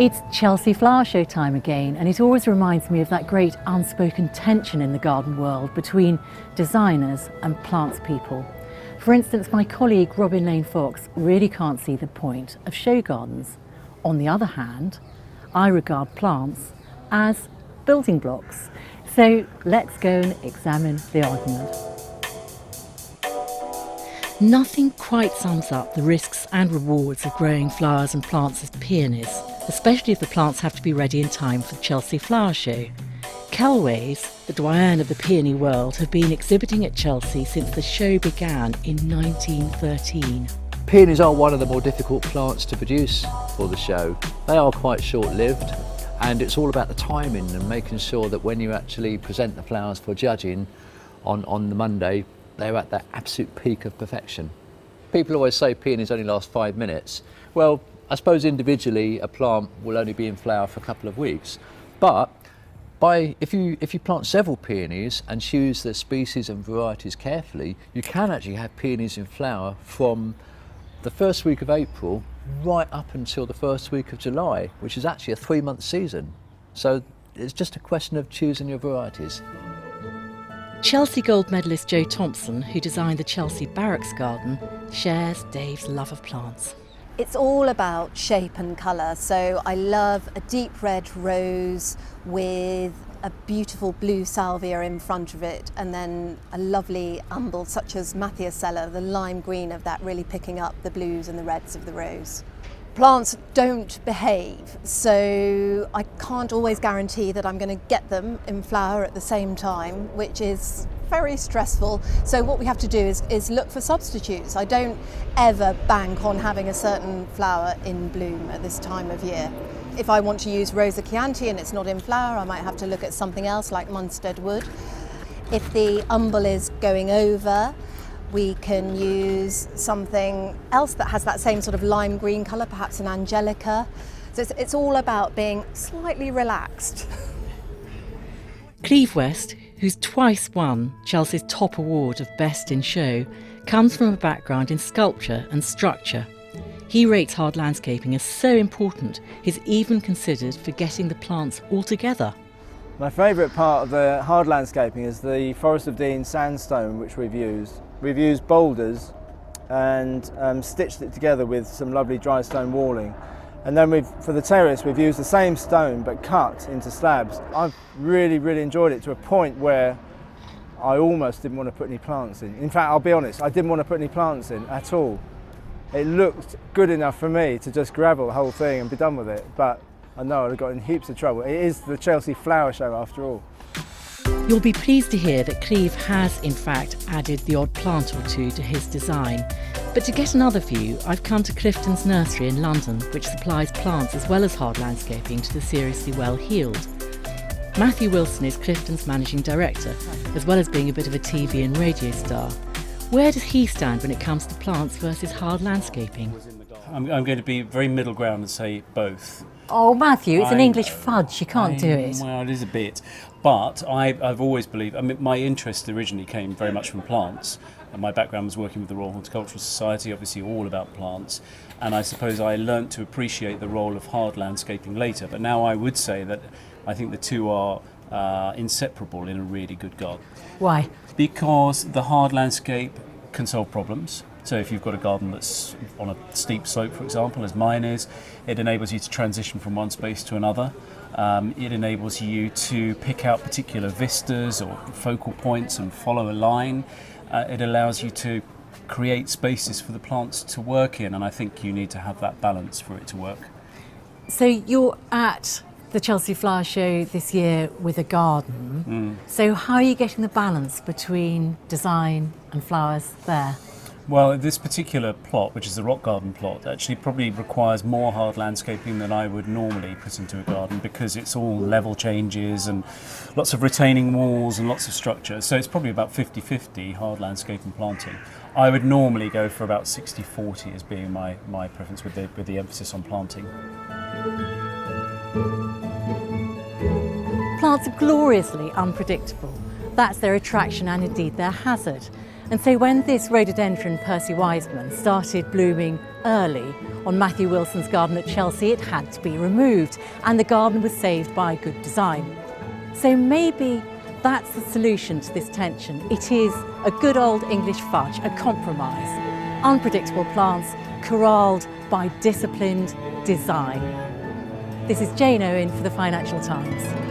It's Chelsea Flower Show time again, and it always reminds me of that great unspoken tension in the garden world between designers and plants people. For instance, my colleague Robin Lane Fox really can't see the point of show gardens. On the other hand, I regard plants as building blocks. So let's go and examine the argument. Nothing quite sums up the risks and rewards of growing flowers and plants as peonies, especially if the plants have to be ready in time for the Chelsea Flower Show. Kelways, the doyen of the peony world, have been exhibiting at Chelsea since the show began in 1913. Peonies are one of the more difficult plants to produce for the show. They are quite short-lived, and it's all about the timing and making sure that when you actually present the flowers for judging on the Monday, they're at that absolute peak of perfection. People always say peonies only last 5 minutes. Well, I suppose individually a plant will only be in flower for a couple of weeks, but if you plant several peonies and choose the species and varieties carefully, you can actually have peonies in flower from the first week of April right up until the first week of July, which is actually a 3-month season. So it's just a question of choosing your varieties. Chelsea gold medalist Jo Thompson, who designed the Chelsea Barracks garden, shares Dave's love of plants. It's all about shape and colour, so I love a deep red rose with a beautiful blue salvia in front of it, and then a lovely umbel such as Mathiasella, the lime green of that really picking up the blues and the reds of the rose. Plants don't behave, so I can't always guarantee that I'm going to get them in flower at the same time, which is very stressful. So what we have to do is look for substitutes. I don't ever bank on having a certain flower in bloom at this time of year. If I want to use Rosa Chianti and it's not in flower, I might have to look at something else like Munstead Wood. If the umbel is going over, we can use something else that has that same sort of lime green colour, perhaps an Angelica. So it's all about being slightly relaxed. Cleve West, who's twice won Chelsea's top award of Best in Show, comes from a background in sculpture and structure. He rates hard landscaping as so important, he's even considered forgetting the plants altogether. My favourite part of the hard landscaping is the Forest of Dean sandstone which we've used. We've used boulders and stitched it together with some lovely dry stone walling. And then for the terrace we've used the same stone but cut into slabs. I've really enjoyed it to a point where I almost didn't want to put any plants in. In fact, I'll be honest, I didn't want to put any plants in at all. It looked good enough for me to just gravel the whole thing and be done with it, but I know I'd have got in heaps of trouble. It is the Chelsea Flower Show after all. You'll be pleased to hear that Cleve has in fact added the odd plant or two to his design. But to get another view, I've come to Clifton's nursery in London, which supplies plants as well as hard landscaping to the seriously well-heeled. Matthew Wilson is Clifton's managing director, as well as being a bit of a TV and radio star. Where does he stand when it comes to plants versus hard landscaping? I'm going to be very middle ground and say both. Oh, Matthew, it's an English fudge. You can't do it. Well, it is a bit. But I've always believed, I mean, my interest originally came very much from plants. And my background was working with the Royal Horticultural Society, obviously all about plants. And I suppose I learnt to appreciate the role of hard landscaping later. But now I would say that I think the two are inseparable in a really good garden. Why? Because the hard landscape can solve problems. So if you've got a garden that's on a steep slope, for example, as mine is, it enables you to transition from one space to another. It enables you to pick out particular vistas or focal points and follow a line. It allows you to create spaces for the plants to work in, and I think you need to have that balance for it to work. So you're at the Chelsea Flower Show this year with a garden. So how are you getting the balance between design and flowers there? Well, this particular plot, which is the rock garden plot, actually probably requires more hard landscaping than I would normally put into a garden because it's all level changes and lots of retaining walls and lots of structure. So it's probably about 50-50 hard landscape and planting. I would normally go for about 60-40 as being my preference with the emphasis on planting. Plants are gloriously unpredictable. That's their attraction and indeed their hazard. And so when this rhododendron Percy Wiseman started blooming early on Matthew Wilson's garden at Chelsea, it had to be removed, and the garden was saved by good design. So maybe that's the solution to this tension. It is a good old English fudge, a compromise. Unpredictable plants corralled by disciplined design. This is Jane Owen for the Financial Times.